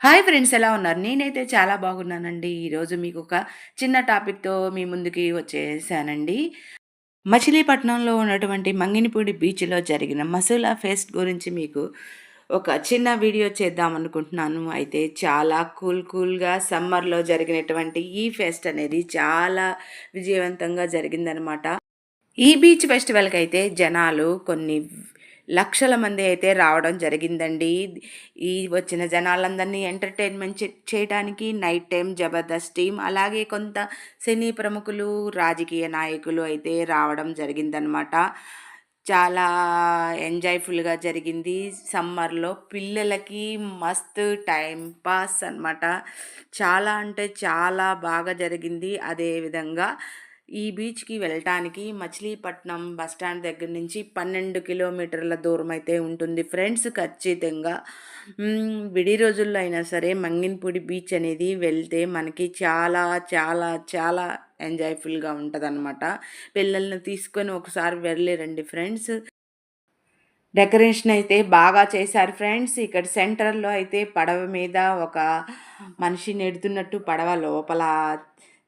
Hi friends, ఎలా ఉన్నారు? నేనైతే చాలా బాగున్నానండి. ఈరోజు మీకు ఒక చిన్న టాపిక్‌తో మీ ముందుకి వచ్చేసానండి. మచిలీపట్నంలో ఉన్నటువంటి మంగినపూడి బీచ్‌లో జరిగిన మసూలా ఫెస్ట్ గురించి మీకు ఒక చిన్న వీడియో చేద్దామనుకుంటున్నాను. అయితే చాలా కూల్‌గా సమ్మర్‌లో జరిగినటువంటి ఈ ఫెస్ట్ అనేది చాలా విజయవంతంగా జరిగిందనమాట. ఈ బీచ్ ఫెస్టివల్‌కైతే జనాలు కొన్ని లక్షల మంది అయితే రావడం జరిగిందండి. ఈ వచ్చిన జనాలందరినీ ఎంటర్‌టైన్‌మెంట్ చేయటానికి నైట్ టైమ్ జబర్దస్త్ టీమ్, అలాగే కొంత సినీ ప్రముఖులు, రాజకీయ నాయకులు అయితే రావడం జరిగిందనమాట. చాలా ఎంజాయ్‌ఫుల్‌గా జరిగింది. సమ్మర్‌లో పిల్లలకి మస్తు టైమ్ పాస్ అనమాట. చాలా అంటే చాలా బాగా జరిగింది. అదే విధంగా ఈ బీచ్‌కి వెళ్ళటానికి మచిలీపట్నం బస్ స్టాండ్ దగ్గర నుంచి 12 కిలోమీటర్ల దూరమైతే ఉంటుంది ఫ్రెండ్స్. ఖచ్చితంగా విడి రోజుల్లో అయినా సరే మంగినపూడి బీచ్ అనేది వెళ్తే మనకి చాలా, చాలా, చాలా ఎంజాయ్‌ఫుల్‌గా ఉంటదనమాట. పిల్లల్ని తీసుకొని ఒకసారి వెళ్ళి రండి ఫ్రెండ్స్. డెకరేషన్ అయితే బాగా చేశారు ఫ్రెండ్స్. ఇక్కడ సెంటర్‌లో అయితే పడవ మీద ఒక మనిషి నెడుతున్నట్టు పడవ లోపల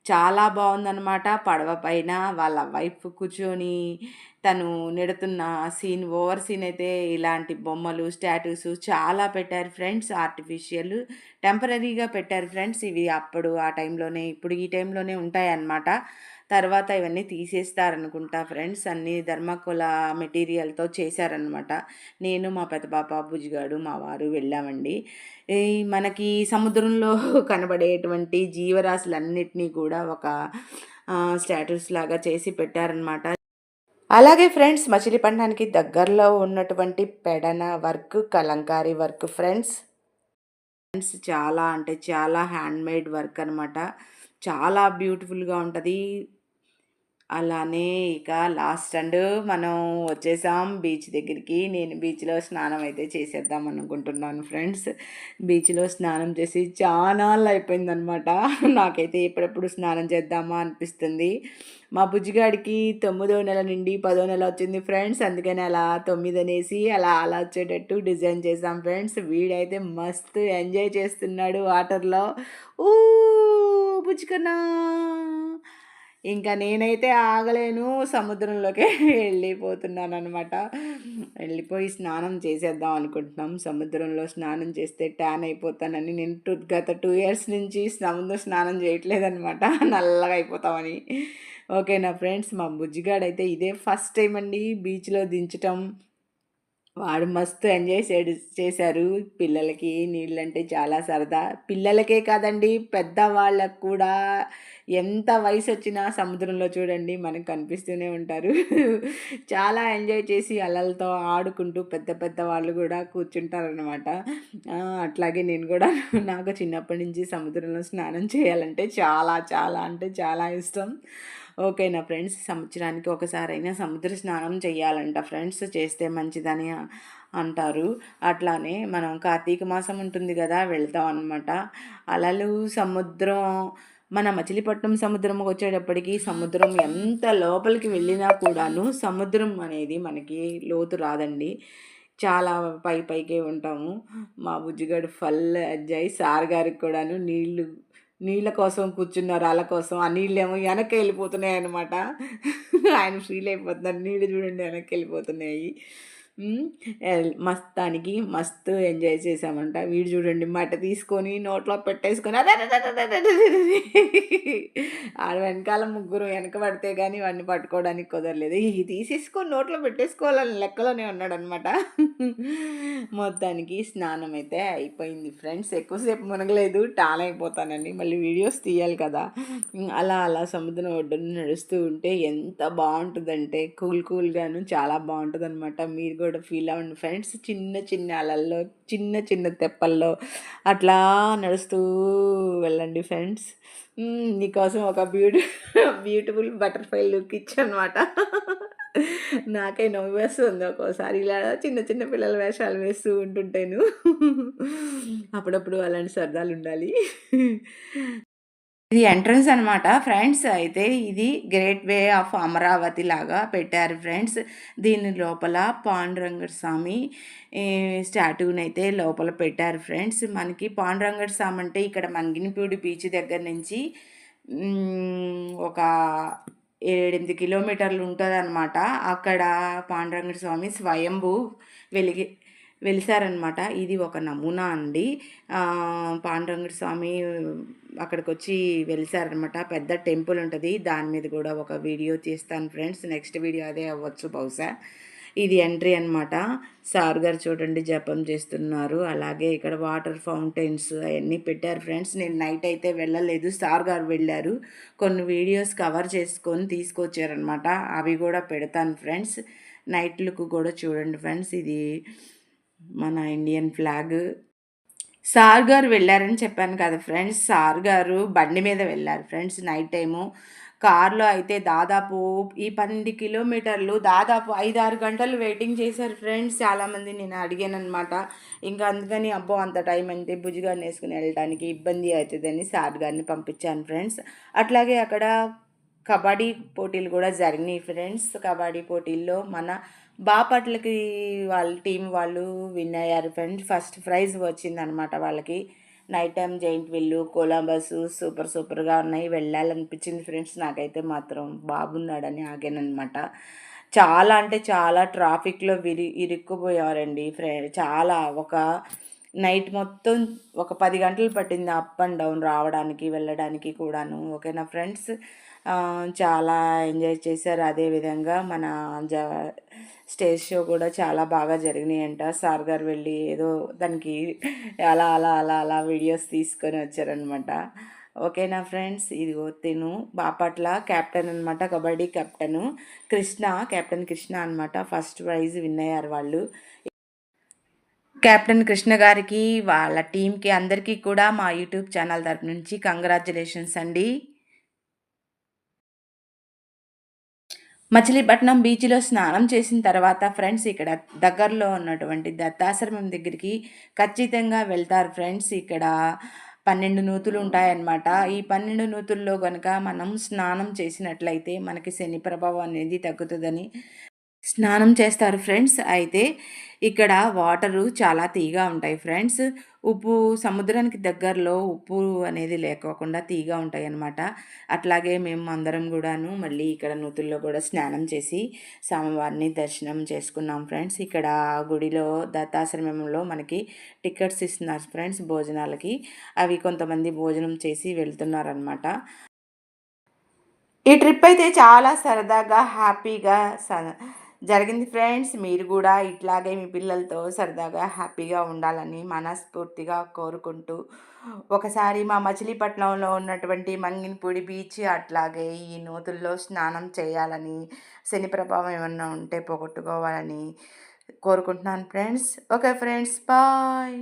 చాలా బావుందనమాట. పడవ పైన వాళ్ళ వైఫ్ కూర్చొని తను నెడుతున్న సీన్, ఓవర్ సీన్ అయితే ఇలాంటి బొమ్మలు, స్టాట్యూస్ చాలా పెట్టారు ఫ్రెండ్స్. ఆర్టిఫిషియల్, టెంపరరీగా పెట్టారు ఫ్రెండ్స్. ఇవి అప్పుడు ఆ టైంలోనే, ఇప్పుడు ఈ టైంలోనే ఉంటాయన్నమాట. తర్వాత ఇవన్నీ తీసేస్తారనుకుంటా ఫ్రెండ్స్. అన్నీ ధర్మకోల మెటీరియల్‌తో చేశారనమాట. నేను, మా పెద్ద పాప, బుజ్జిగాడు, మా వారు వెళ్ళామండి. ఈ మనకి సముద్రంలో కనబడేటువంటి జీవరాశులన్నిటిని కూడా ఒక స్టాట్యూస్ లాగా చేసి పెట్టారనమాట. అలాగే ఫ్రెండ్స్, మచిలీపట్నానికి దగ్గరలో ఉన్నటువంటి Pedana work, Kalamkari work friends. చాలా అంటే చాలా హ్యాండ్‌మేడ్ వర్క్ అనమాట. చాలా బ్యూటిఫుల్‌గా ఉంటది. అలానే ఇక లాస్ట్ మనం వచ్చేసాం బీచ్ దగ్గరికి. నేను బీచ్‌లో స్నానం అయితే చేసేద్దాం అనుకుంటున్నాను ఫ్రెండ్స్. బీచ్‌లో స్నానం చేసి చానాళ్ళయిపోయిందనమాట. నాకైతే ఎప్పుడెప్పుడు స్నానం చేద్దామా అనిపిస్తుంది. మా బుజ్జిగాడికి 9వ నెల నుండి 10వ నెల వచ్చింది ఫ్రెండ్స్. అందుకని అలా 9 అనేసి అలా వచ్చేటట్టు డిజైన్ చేశాం ఫ్రెండ్స్. వీడైతే మస్తు ఎంజాయ్ చేస్తున్నాడు వాటర్‌లో. ఊ బుజ్జికన్నా. ఇంకా నేనైతే ఆగలేను. సముద్రంలోకే వెళ్ళిపోతున్నాననమాట. వెళ్ళిపోయి స్నానం చేసేద్దాం అనుకుంటున్నాం. సముద్రంలో స్నానం చేస్తే ట్యాన్ అయిపోతానని నేను గత 2 ఇయర్స్ నుంచి సముద్ర స్నానం చేయట్లేదనమాట. నల్లగా అయిపోతామని. ఓకేనా ఫ్రెండ్స్. మా బుజ్జిగాడైతే ఇదే ఫస్ట్ టైం అండి బీచ్‌లో దించటం. వాడు మస్తు ఎంజాయ్ చేశారు. పిల్లలకి నీళ్ళంటే చాలా సరదా. పిల్లలకే కాదండి, పెద్దవాళ్ళకు కూడా. ఎంత వయసొచ్చినా సముద్రంలో చూడండి మనకు కనిపిస్తూనే ఉంటారు. చాలా ఎంజాయ్ చేసి అలలతో ఆడుకుంటూ పెద్ద పెద్ద వాళ్ళు కూడా కూర్చుంటారనమాట. అట్లాగే నేను కూడా నాకు చిన్నప్పటి నుంచి సముద్రంలో స్నానం చేయాలంటే చాలా చాలా అంటే చాలా ఇష్టం. ఓకేనా ఫ్రెండ్స్. సంవత్సరానికి ఒకసారైనా సముద్ర స్నానం చేయాలంట ఫ్రెండ్స్. చేస్తే మంచిదని అంటారు. అట్లానే మనం కార్తీక మాసం ఉంటుంది కదా, వెళ్తాం అనమాట. అలలు, సముద్రం, మన మచిలీపట్నం సముద్రంకి వచ్చేటప్పటికి సముద్రం ఎంత లోపలికి వెళ్ళినా కూడాను సముద్రం అనేది మనకి లోతు రాదండి. చాలా పైకే ఉంటాము. మా బుజ్జిగాడు ఫుల్ ఎంజాయ్. సార్ గారికి కూడాను నీళ్ళ కోసం కూర్చున్నారు, అల కోసం. ఆ నీళ్ళేమో వెనక్కి వెళ్ళిపోతున్నాయన్నమాట. ఆయన ఫీల్ అయిపోతున్నారు. నీళ్ళు చూడండి వెనక్కి వెళ్ళిపోతున్నాయి. మస్తానికి మస్తు ఎంజాయ్ చేసామంట. వీడు చూడండి మట తీసుకొని నోట్లో పెట్టేసుకొని అరెరెరెరెరెరెరెరె. ఆడ వెనకాల ముగ్గురు వెనక పడితే కానీ వాడిని పట్టుకోవడానికి కుదరలేదు. ఇవి తీసేసుకొని నోట్లో పెట్టేసుకోవాలని లెక్కలోనే ఉన్నాడనమాట. మొత్తానికి స్నానం అయితే అయిపోయింది ఫ్రెండ్స్. ఎక్కువసేపు మునగలేదు, టాన్ అయిపోతానండి. మళ్ళీ వీడియోస్ తీయాలి కదా. అలా సముద్రం ఒడ్డున నడుస్తూ ఉంటే ఎంత బాగుంటుందంటే కూల్గాను చాలా బాగుంటుందన్నమాట. మీరు కూడా ఫీల్ అవ్వండి ఫ్రెండ్స్. చిన్న చిన్న అలల్లో, చిన్న చిన్న తెప్పల్లో అట్లా నడుస్తూ వెళ్ళండి ఫ్రెండ్స్. నీకోసం ఒక బ్యూటిఫుల్ బటర్ఫ్లై లుక్ ఇచ్చనమాట. నాకే నవ్వేస్తుంది ఒక్కోసారి ఇలా చిన్న చిన్న పిల్లల వేషాలు వేస్తూ ఉంటుంటేను. అప్పుడప్పుడు అలాంటి సరదాలు ఉండాలి. ఇది ఎంట్రన్స్ అనమాట ఫ్రెండ్స్. అయితే ఇది గ్రేట్ వే ఆఫ్ అమరావతి లాగా పెట్టారు ఫ్రెండ్స్. దీని లోపల పాండురంగడు స్వామి స్టాట్యూనైతే లోపల పెట్టారు ఫ్రెండ్స్. మనకి పాండురంగడు స్వామి అంటే ఇక్కడ మంగినపూడి బీచ్ దగ్గర నుంచి ఒక 7, 8 కిలోమీటర్లు ఉంటదనమాట. అక్కడ పాండురంగడు స్వామి స్వయంభూ వెలిగి వెలిసారనమాట. ఇది ఒక నమూనా అండి. పాండురంగడు స్వామి అక్కడికొచ్చి వెలిసారనమాట. పెద్ద టెంపుల్ ఉంటది. దాని మీద కూడా ఒక వీడియో తీస్తాను ఫ్రెండ్స్. నెక్స్ట్ వీడియో అదే అవ్వచ్చు బహుశా. ఇది ఎంట్రీ అనమాట. సార్ గారు చూడండి జపం చేస్తున్నారు. అలాగే ఇక్కడ వాటర్ ఫౌంటైన్స్ అవన్నీ పెట్టారు ఫ్రెండ్స్. నేను నైట్ అయితే వెళ్ళలేదు, సార్ గారు వెళ్ళారు. కొన్ని వీడియోస్ కవర్ చేసుకొని తీసుకొచ్చారనమాట. అవి కూడా పెడతాను ఫ్రెండ్స్. నైట్ లుక్ కూడా చూడండి ఫ్రెండ్స్. ఇది మన ఇండియన్ ఫ్లాగ్. సార్ గారు వెళ్ళారని చెప్పాను కదా ఫ్రెండ్స్. సార్ గారు బండి మీద వెళ్ళారు ఫ్రెండ్స్. నైట్ టైము కార్లో అయితే దాదాపు ఈ 12 కిలోమీటర్లు దాదాపు 5-6 గంటలు వెయిటింగ్ చేశారు ఫ్రెండ్స్. చాలామంది నేను అడిగానమాట. ఇంకా అందుకని అబ్బో అంత టైం అంటే భుజగాన్ని వేసుకుని వెళ్ళడానికి ఇబ్బంది అవుతుందని సార్ గారిని పంపించాను ఫ్రెండ్స్. అట్లాగే అక్కడ కబడ్డీ పోటీలు కూడా జరిగినాయి ఫ్రెండ్స్. కబడ్డీ పోటీల్లో మన బాపట్లకి వాళ్ళ టీం వాళ్ళు విన్ అయ్యారు ఫ్రెండ్స్. ఫస్ట్ ప్రైజ్ వచ్చిందనమాట వాళ్ళకి. Night time giant wheel, Columbus సూపర్గా ఉన్నాయి. వెళ్ళాలనిపించింది ఫ్రెండ్స్. నాకైతే మాత్రం బాబున్నాడని ఆగానమాట. చాలా అంటే చాలా ట్రాఫిక్లో ఇరుక్కుపోయారండి చాలా నైట్ మొత్తం ఒక 10 గంటలు పట్టింది అప్ అండ్ డౌన్ రావడానికి వెళ్ళడానికి కూడాను. ఓకేనా ఫ్రెండ్స్. చాలా ఎంజాయ్ చేశారు. అదేవిధంగా మన స్టేజ్ షో కూడా చాలా బాగా జరిగినాయంట. సార్ గారు వెళ్ళి ఏదో దానికి అలా అలా అలా అలా వీడియోస్ తీసుకొని వచ్చారనమాట. ఓకేనా ఫ్రెండ్స్. ఇదిగో తిను బాపట్ల క్యాప్టెన్ అనమాట, కబడ్డీ కెప్టెను కెప్టెన్ కృష్ణ అనమాట. ఫస్ట్ ప్రైజ్ విన్ అయ్యారు వాళ్ళు. కెప్టెన్ కృష్ణ గారికి వాళ్ళ టీంకి అందరికీ కూడా మా యూట్యూబ్ ఛానల్ తరపు నుంచి కంగ్రాచులేషన్స్ అండి. మచిలీపట్నం బీచ్లో స్నానం చేసిన తర్వాత ఫ్రెండ్స్ ఇక్కడ దగ్గరలో ఉన్నటువంటి దత్తాశ్రమం దగ్గరికి ఖచ్చితంగా వెళ్తారు ఫ్రెండ్స్. ఇక్కడ 12 నూతులు ఉంటాయన్నమాట. ఈ 12 నూతుల్లో కనుక మనం స్నానం చేసినట్లయితే మనకి శని ప్రభావం అనేది తగ్గుతుందని స్నానం చేస్తారు ఫ్రెండ్స్. అయితే ఇక్కడ వాటరు చాలా తీయగా ఉంటాయి ఫ్రెండ్స్. ఉప్పు సముద్రానికి దగ్గరలో ఉప్పు అనేది లేకోకుండా తీయగా ఉంటాయి అన్నమాట. అట్లాగే మేము అందరం కూడాను మళ్ళీ ఇక్కడ నూతుల్లో కూడా స్నానం చేసి స్వామివారిని దర్శనం చేసుకున్నాం ఫ్రెండ్స్. ఇక్కడ గుడిలో దత్తాశ్రమంలో మనకి టికెట్స్ ఇస్తున్నారు ఫ్రెండ్స్ భోజనాలకి. అవి కొంతమంది భోజనం చేసి వెళ్తున్నారనమాట. ఈ ట్రిప్ అయితే చాలా సరదాగా హ్యాపీగా జరిగింది ఫ్రెండ్స్. మీరు కూడా ఇట్లాగే మీ పిల్లలతో సరదాగా హ్యాపీగా ఉండాలని మనస్ఫూర్తిగా కోరుకుంటూ ఒకసారి మా మచిలీపట్నంలో ఉన్నటువంటి మంగినపూడి బీచ్ అట్లాగే ఈ నూతుల్లో స్నానం చేయాలని, శని ప్రభావం ఏమన్నా ఉంటే పోగొట్టుకోవాలని కోరుకుంటున్నాను ఫ్రెండ్స్. Okay friends, bye.